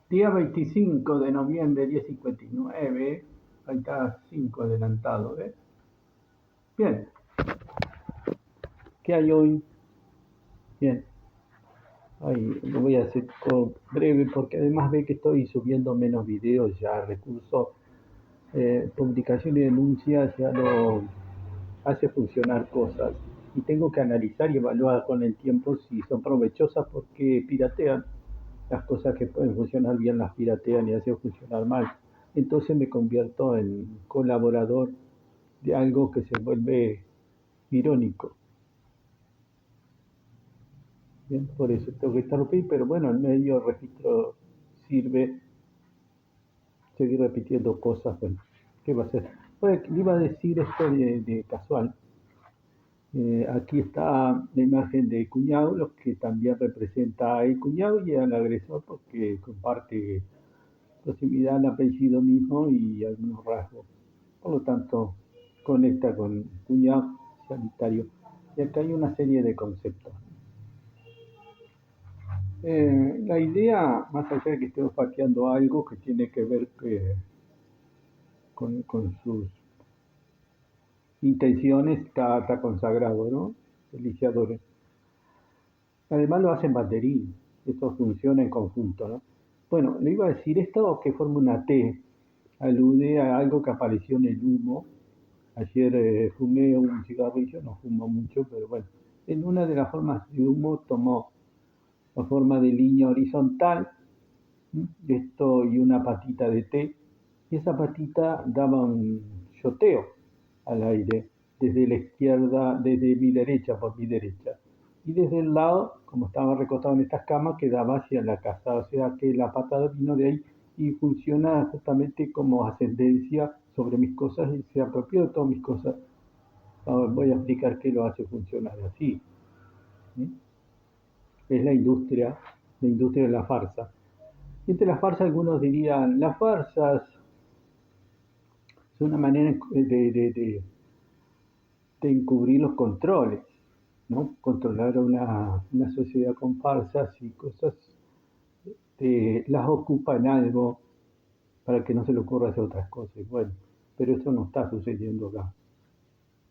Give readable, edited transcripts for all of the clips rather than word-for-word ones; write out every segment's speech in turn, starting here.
Día 25 de noviembre, 10:59. Ahí está 5 adelantado, ¿eh? Bien, ¿qué hay hoy? Bien, ahí lo voy a hacer breve porque además ve que estoy subiendo menos videos ya, recurso, publicación y denuncias ya lo hace funcionar cosas y tengo que analizar y evaluar con el tiempo si son provechosas porque piratean. Las cosas que pueden funcionar bien las piratean y hacen funcionar mal. Entonces me convierto en colaborador de algo que se vuelve irónico. Bien, por eso tengo que estar ok, pero bueno, el medio registro sirve seguir repitiendo cosas. Bueno, ¿qué va a ser? Pues, le iba a decir esto de casual. Aquí está la imagen de cuñado, lo que también representa al cuñado y al agresor porque comparte proximidad al apellido mismo y algunos rasgos. Por lo tanto, conecta con cuñado sanitario. Y acá hay una serie de conceptos. La idea, más allá de que estemos pateando algo que tiene que ver con sus intenciones, está consagrado, ¿no? Eliciadores. Además lo hacen batería, esto funciona en conjunto, ¿no? Bueno, le iba a decir esto que forma una T, alude a algo que apareció en el humo. Ayer fumé un cigarrillo, no fumo mucho, pero bueno, en una de las formas de humo tomó la forma de línea horizontal, esto y una patita de T, y esa patita daba un shoteo al aire desde la izquierda, desde mi derecha, por mi derecha. Y desde el lado, como estaba recostado en estas camas, quedaba hacia la casa. O sea que la patada vino de ahí y funciona justamente como ascendencia sobre mis cosas y se apropió de todas mis cosas. Ahora voy a explicar qué lo hace funcionar así. ¿Sí? Es la industria de la farsa. Y entre las farsas algunos dirían, las farsas son una manera de encubrir los controles, ¿no? Controlar una sociedad con farsas y cosas, las ocupa en algo para que no se le ocurra hacer otras cosas. Bueno, pero eso no está sucediendo acá.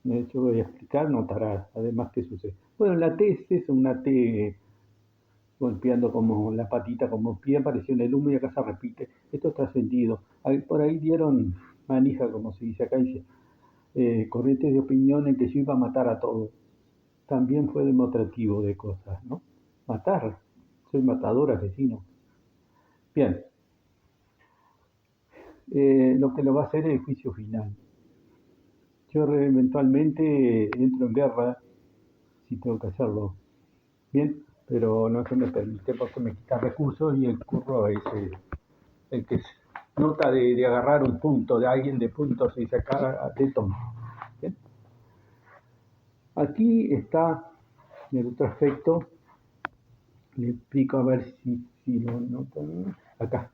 De hecho, voy a explicar, notarás además qué sucede. Bueno, la T es una T golpeando como la patita, como pie, apareció en el humo y acá se repite. Esto está trascendido. Por ahí dieron manija, como se dice acá, dice, corrientes de opinión en que yo iba a matar a todos. También fue demostrativo de cosas, ¿no? Matar. Soy matador, asesino. Bien, lo que lo va a hacer es el juicio final. Yo eventualmente entro en guerra si tengo que hacerlo. Bien, pero no se me permite porque me quita recursos y el curro es el que nota de agarrar un punto de alguien de puntos y sacar de tono. Bien. Aquí está el otro aspecto, le explico a ver si lo notan. Acá.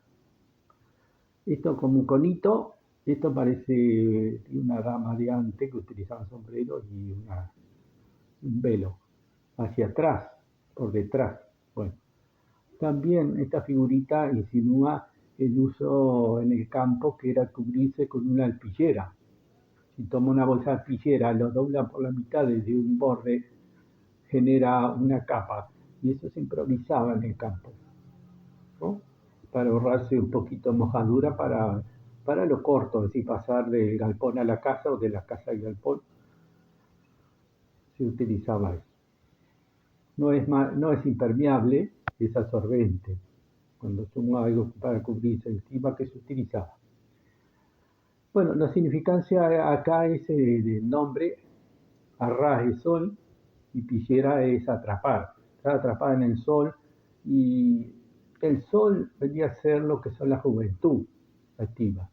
Esto como un conito, esto parece una dama de antes que utilizaba sombrero y un velo hacia atrás, por detrás. Bueno, también esta figurita insinúa el uso en el campo que era cubrirse con una alpillera. Si toma una bolsa de alpillera, lo dobla por la mitad desde un borde, genera una capa. Y eso se improvisaba en el campo, ¿no? Para ahorrarse un poquito de mojadura para lo corto, es decir, pasar del galpón a la casa o de la casa al galpón, se utilizaba eso. No es impermeable, es absorbente. Cuando suma algo para cubrirse encima que se utilizaba. Bueno, la significancia acá es del nombre, arras es sol y pillera es atrapar. Está atrapada en el sol y el sol vendría a ser lo que son la juventud activa.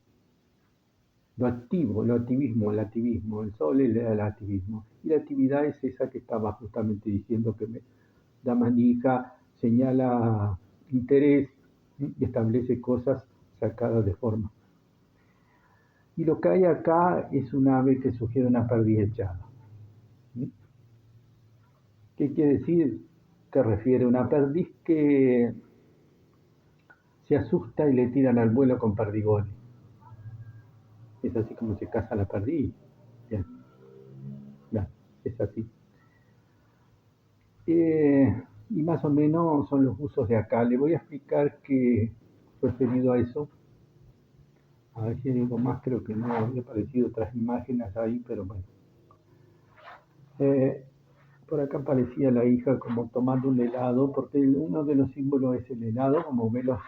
Lo activo, lo activismo, el activismo, el sol es el activismo. Y la actividad es esa que estaba justamente diciendo que me da manija, señala interés y establece cosas sacadas de forma. Y lo que hay acá es un ave que sugiere una pérdida echada. ¿Qué quiere decir? Que refiere a una perdiz que se asusta y le tiran al vuelo con perdigones. Es así como se caza la perdiz. Bien, ya, es así. Y más o menos son los usos de acá. Le voy a explicar que referido a eso. A ver si hay algo más, creo que no había aparecido otras imágenes ahí, pero bueno. Eh, por acá aparecía la hija como tomando un helado, porque uno de los símbolos es el helado, como velos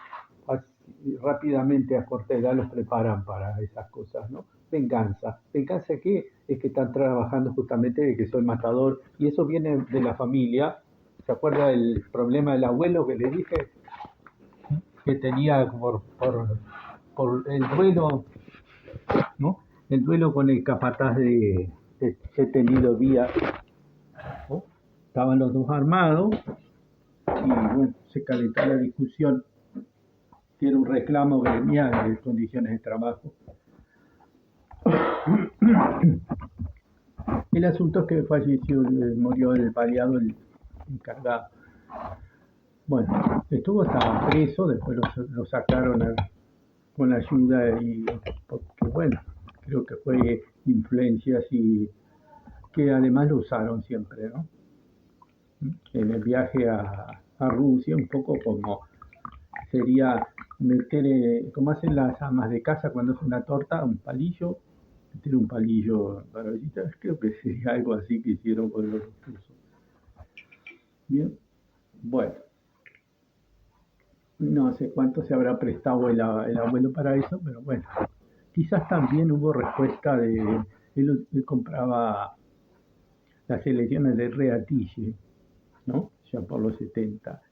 rápidamente a corta edad los preparan para esas cosas, ¿no? Venganza. ¿Venganza qué? Es que están trabajando justamente de que soy matador, y eso viene de la familia. ¿Se acuerda del problema del abuelo que le dije? Que tenía por el duelo, ¿no? El duelo con el capataz de he tenido día, ¿no? Estaban los dos armados y bueno, se calentó la discusión, que era un reclamo gremial de condiciones de trabajo. El asunto es que falleció, murió el baleado, el encargado. Bueno, estuvo hasta preso, después lo sacaron con ayuda y porque bueno, creo que fue influencias y que además lo usaron siempre, ¿no? En el viaje a Rusia, un poco como sería meter, como hacen las amas de casa cuando hacen una torta, un palillo, meter un palillo para visitar, creo que sería algo así que hicieron con los rusos. Bien, bueno, no sé cuánto se habrá prestado el abuelo para eso, pero bueno, quizás también hubo respuesta de, él compraba las elecciones de Reatille, ¿no? Ya por los 70,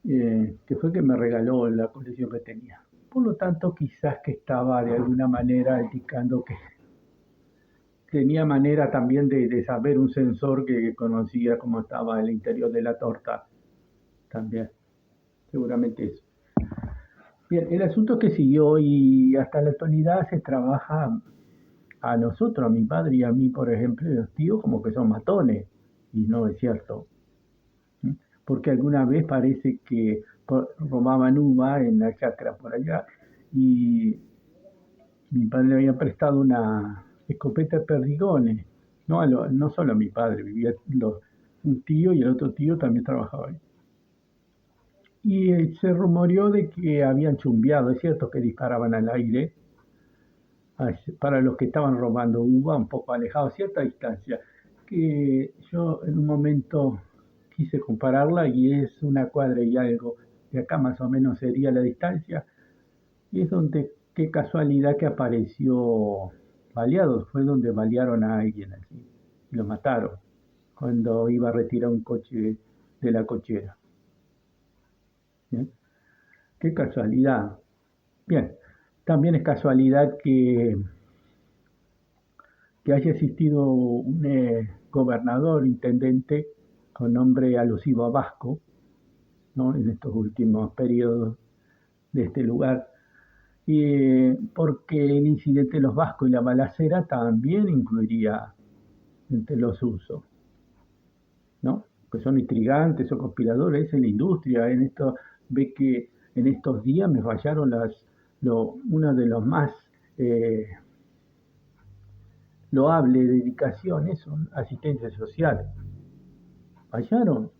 que fue que me regaló la colección que tenía. Por lo tanto, quizás que estaba de alguna manera indicando que tenía manera también de saber un sensor que conocía cómo estaba el interior de la torta. También, seguramente eso. Bien, el asunto es que siguió y hasta la actualidad se trabaja a nosotros, a mi padre y a mí, por ejemplo, los tíos, como que son matones. Y no es cierto. Porque alguna vez parece que robaban uva en la chacra por allá y mi padre le había prestado una escopeta de perdigones. No solo a mi padre, vivía un tío y el otro tío también trabajaba ahí. Y se rumoreó de que habían chumbeado, es cierto que disparaban al aire para los que estaban robando uva, un poco alejados a cierta distancia, que yo en un momento quise compararla y es una cuadra y algo, de acá más o menos sería la distancia, y es donde, qué casualidad que apareció baleado, fue donde balearon a alguien así, y lo mataron, cuando iba a retirar un coche de la cochera. ¿Bien? Qué casualidad. Bien, también es casualidad que haya existido un gobernador, intendente, con nombre alusivo a vasco, ¿no? En estos últimos periodos de este lugar, y porque el incidente de los vascos y la balacera también incluiría entre los usos, ¿no? Que son intrigantes o conspiradores en la industria. En esto ve que en estos días me fallaron una de los más eh, loables dedicaciones son asistencias sociales. Fallaron.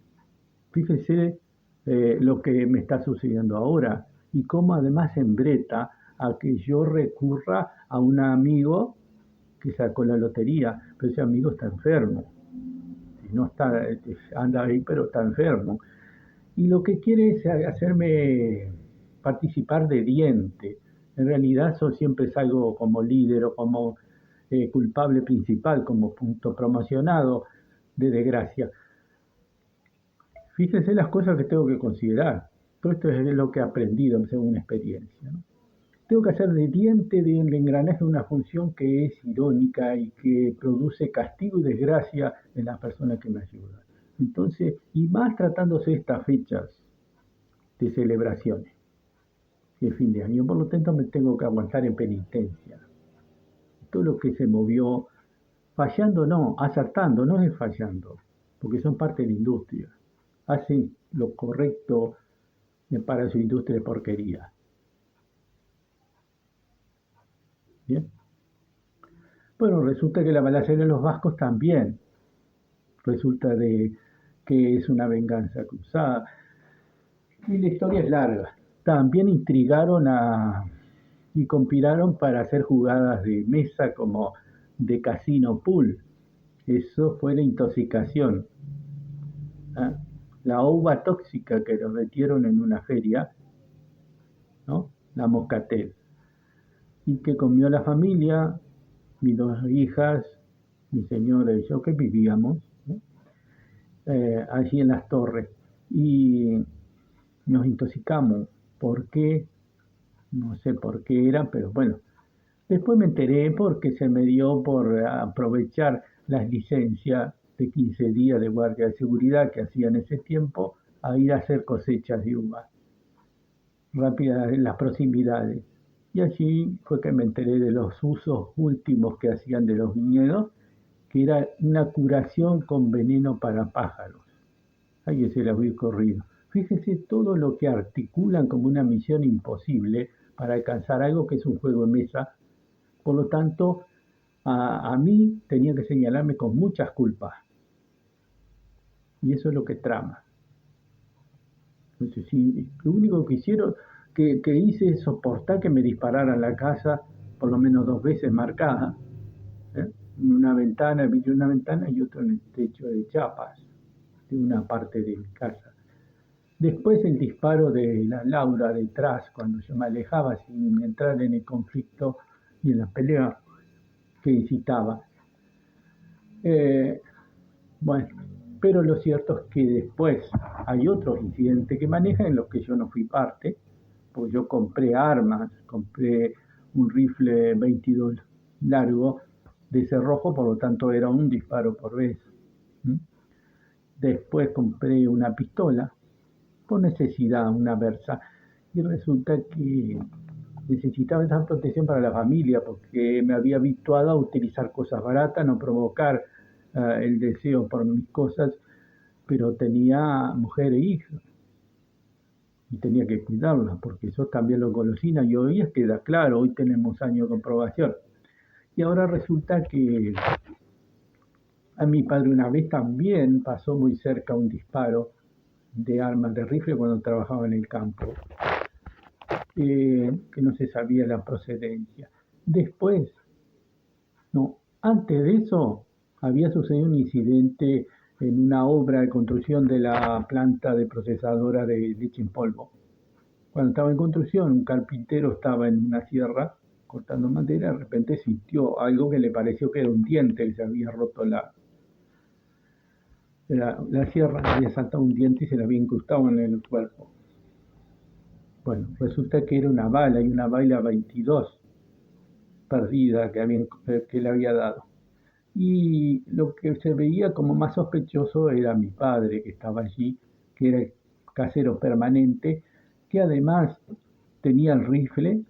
Fíjese lo que me está sucediendo ahora y cómo además embreta a que yo recurra a un amigo que sacó la lotería, pero ese amigo está enfermo. No está, anda ahí, pero está enfermo. Y lo que quiere es hacerme participar de diente. En realidad eso siempre salgo como líder o como culpable principal, como punto promocionado de desgracia. Fíjense las cosas que tengo que considerar. Todo esto es lo que he aprendido según experiencia, ¿no? Tengo que hacer de diente del engranaje una función que es irónica y que produce castigo y desgracia en las personas que me ayudan. Entonces, y más tratándose de estas fechas de celebraciones de fin de año, por lo tanto me tengo que aguantar en penitencia. Todo lo que se movió, fallando no, acertando, no es fallando, porque son parte de la industria. Hacen lo correcto para su industria de porquería. Bien. Bueno, resulta que la balacera de los vascos también resulta de que es una venganza cruzada. Y la historia es larga. También intrigaron y conspiraron para hacer jugadas de mesa como de casino pool. Eso fue la intoxicación. ¿Ah? La uva tóxica que los metieron en una feria, ¿no? La moscatel. Y que comió la familia, mis dos hijas, mi señora y yo que vivíamos, ¿no? Allí en las torres. Y nos intoxicamos. ¿Por qué? No sé por qué era, pero bueno. Después me enteré porque se me dio por aprovechar las licencias de 15 días de guardia de seguridad que hacía en ese tiempo a ir a hacer cosechas de uva rápidas en las proximidades. Y allí fue que me enteré de los usos últimos que hacían de los viñedos, que era una curación con veneno para pájaros. Ahí se las vi corrido. Fíjese todo lo que articulan como una misión imposible para alcanzar algo que es un juego de mesa. Por lo tanto, a mí tenía que señalarme con muchas culpas. Y eso es lo que trama. Entonces, sí, lo único que hicieron, que hice es soportar que me dispararan la casa por lo menos 2 veces marcada. ¿Eh? Una ventana, vi una ventana y otra en el techo de chapas de una parte de mi casa. Después el disparo de la Laura detrás, cuando yo me alejaba sin entrar en el conflicto y en la pelea que incitaba. Bueno, pero lo cierto es que después hay otros incidentes que manejan en los que yo no fui parte, pues yo compré armas, compré un rifle 22 largo de cerrojo, por lo tanto era un disparo por vez. ¿Mm? Después compré una pistola por necesidad, una Versa, y resulta que necesitaba esa protección para la familia porque me había habituado a utilizar cosas baratas, no provocar el deseo por mis cosas, pero tenía mujer e hija y tenía que cuidarlas porque eso también lo golosina y hoy queda claro, hoy tenemos años de comprobación. Y ahora resulta que a mi padre una vez también pasó muy cerca un disparo de armas de rifle cuando trabajaba en el campo, que no se sabía la procedencia. Después, no, antes de eso había sucedido un incidente en una obra de construcción de la planta de procesadora de leche en polvo. Cuando estaba en construcción, un carpintero estaba en una sierra cortando madera, de repente sintió algo que le pareció que era un diente, que se había roto la sierra, había saltado un diente y se le había incrustado en el cuerpo. Bueno, resulta que era una bala y una bala 22 perdida que le había dado. Y lo que se veía como más sospechoso era mi padre que estaba allí, que era el casero permanente, que además tenía el rifle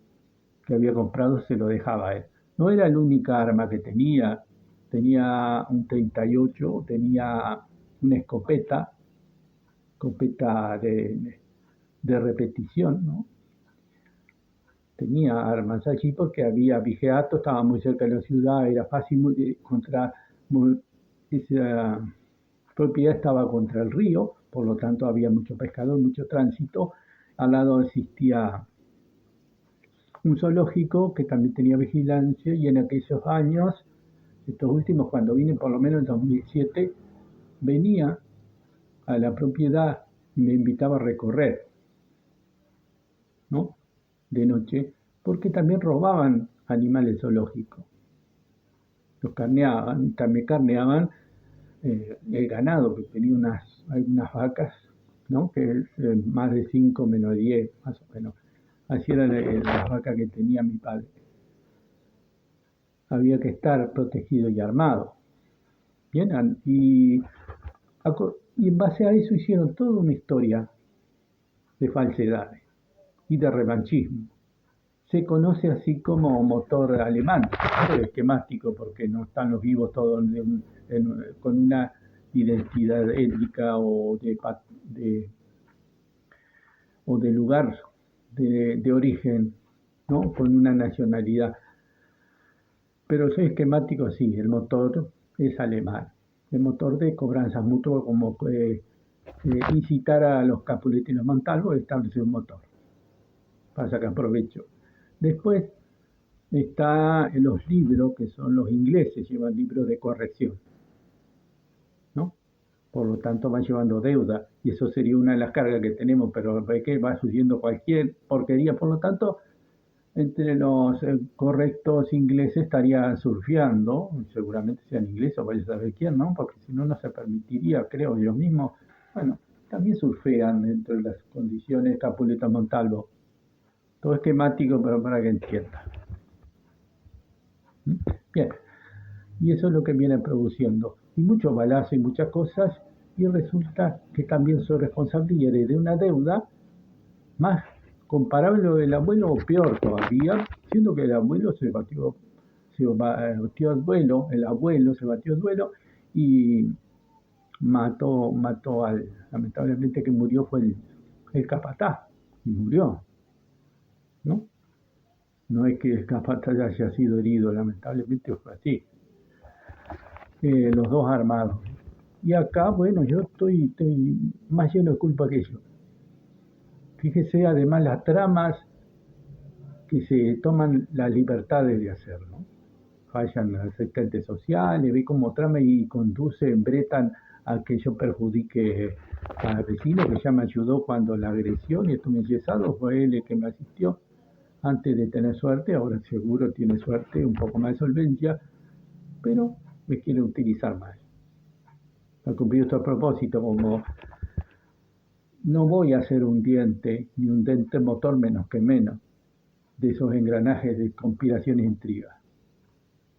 que había comprado, se lo dejaba a él. No era la única arma que tenía un 38, tenía una escopeta de repetición, ¿no? Tenía armas allí porque había vigiato, estaba muy cerca de la ciudad, era fácil esa propiedad estaba contra el río, por lo tanto había mucho pescador, mucho tránsito. Al lado existía un zoológico que también tenía vigilancia y en aquellos años, estos últimos, cuando vine por lo menos en 2007, venía a la propiedad y me invitaba a recorrer, ¿no? De noche, porque también robaban animales zoológicos. Los carneaban, también carneaban el ganado, que tenía algunas vacas, ¿no? Que es más de 5 menos 10, más o menos. Así eran las vacas que tenía mi padre. Había que estar protegido y armado. Bien, y en base a eso hicieron toda una historia de falsedades y de revanchismo. Se conoce así como motor alemán, esquemático, porque no están los vivos todos con una identidad étnica o o de lugar de origen, ¿no? Con una nacionalidad. Pero soy esquemático, sí, el motor es alemán. El motor de cobranzas mutuas, como incitar a los Capuletti y los Montalvo a establecer un motor para sacar provecho. Después está en los libros, que son los ingleses, llevan libros de corrección, ¿no? Por lo tanto van llevando deuda y eso sería una de las cargas que tenemos, pero ve que va sucediendo cualquier porquería. Por lo tanto, entre los correctos ingleses estaría surfeando, seguramente sean ingleses o vaya a saber quién, ¿no? Porque si no, no se permitiría, creo, ellos mismos. Bueno, también surfean dentro de las condiciones Capuleto Montalvo. Todo esquemático, pero para que entienda. Bien, y eso es lo que viene produciendo. Y muchos balazos y muchas cosas, y resulta que también soy responsable y heredé una deuda más comparable al del abuelo o peor todavía, siendo que el abuelo se batió a duelo, el abuelo se batió a duelo y mató al, lamentablemente que murió fue el capataz, y murió, ¿no? No es que el capataz haya sido herido, lamentablemente fue así. Los dos armados. Y acá, bueno, yo estoy más lleno de culpa que ellos. Fíjese además las tramas que se toman las libertades de hacer, ¿no? Fallan las asistentes sociales, ve cómo trama y conducen, bretan a que yo perjudique al vecino que ya me ayudó cuando la agresión y estuve enyesado, fue él el que me asistió antes de tener suerte, ahora seguro tiene suerte, un poco más de solvencia, pero me quiere utilizar más. Ha cumplido su propósito, como no voy a hacer un diente, ni un dente motor menos que menos, de esos engranajes de conspiración e intriga.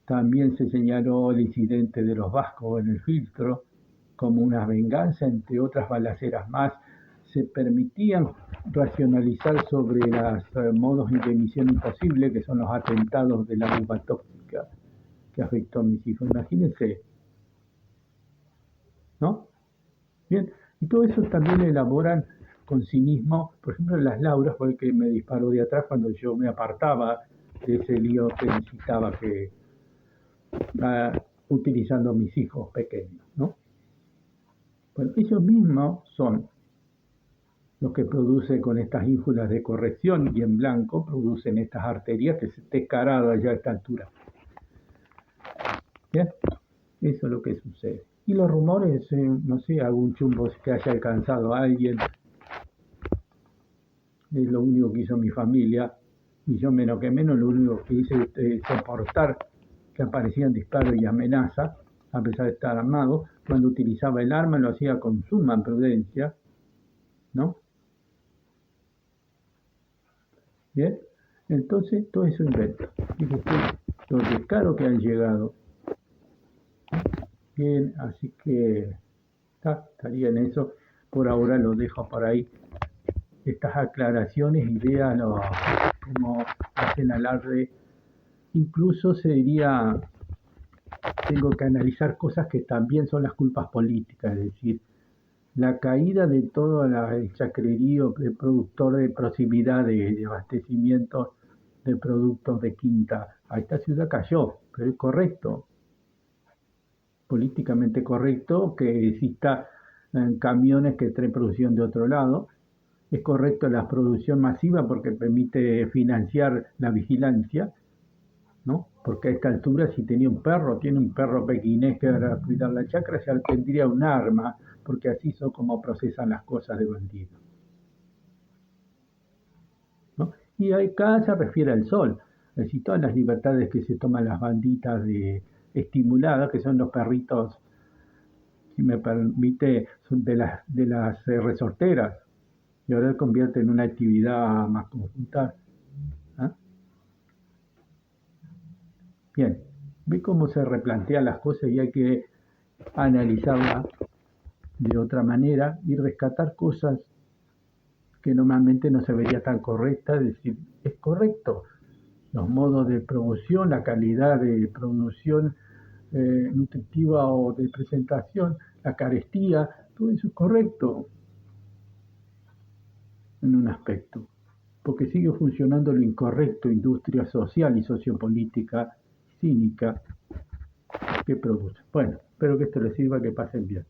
También se señaló el incidente de los vascos en el filtro como una venganza, entre otras balaceras más. Se permitían racionalizar sobre los modos de emisión imposible, que son los atentados de la bomba tóxica que afectó a mis hijos. Imagínense, ¿no? Bien, y todo eso también lo elaboran con cinismo. Por ejemplo, Las Lauras fue el que me disparó de atrás cuando yo me apartaba de ese lío que necesitaba que utilizando a mis hijos pequeños, ¿no? Bueno, ellos mismos son los que producen con estas ínfulas de corrección y en blanco producen estas arterias que se está descarado ya a esta altura. ¿Bien? Eso es lo que sucede. Y los rumores, no sé, algún chumbo que haya alcanzado a alguien, es lo único que hizo mi familia, y yo menos que menos lo único que hice es soportar que aparecían disparos y amenazas, a pesar de estar armado. Cuando utilizaba el arma lo hacía con suma prudencia, ¿no? Bien, entonces todo eso invento. Fíjese los descaros que han llegado. Bien, así que estaría en eso. Por ahora lo dejo por ahí. Estas aclaraciones y vean cómo hacen alarde. Incluso se diría, tengo que analizar cosas que también son las culpas políticas, es decir, la caída de todo el chacrerío de productor de proximidad de abastecimiento de productos de quinta a esta ciudad cayó, pero es correcto, políticamente correcto que exista camiones que traen producción de otro lado, es correcto la producción masiva porque permite financiar la vigilancia, ¿no? Porque a esta altura si tenía un perro, tiene un perro pequinés que para cuidar la chacra, ya tendría un arma, porque así son como procesan las cosas de bandido, ¿no? Y acá se refiere al sol, es decir, todas las libertades que se toman las banditas estimuladas, que son los perritos, si me permite, son de las resorteras, y ahora se convierte en una actividad más conjunta. ¿Ah? Bien, ve cómo se replantean las cosas y hay que analizarlas de otra manera y rescatar cosas que normalmente no se vería tan correcta, es decir, es correcto los modos de producción, la calidad de producción nutritiva o de presentación, la carestía, todo eso es correcto. en un aspecto, porque sigue funcionando lo incorrecto, industria social y sociopolítica cínica que produce. Bueno, espero que esto les sirva, que pasen bien.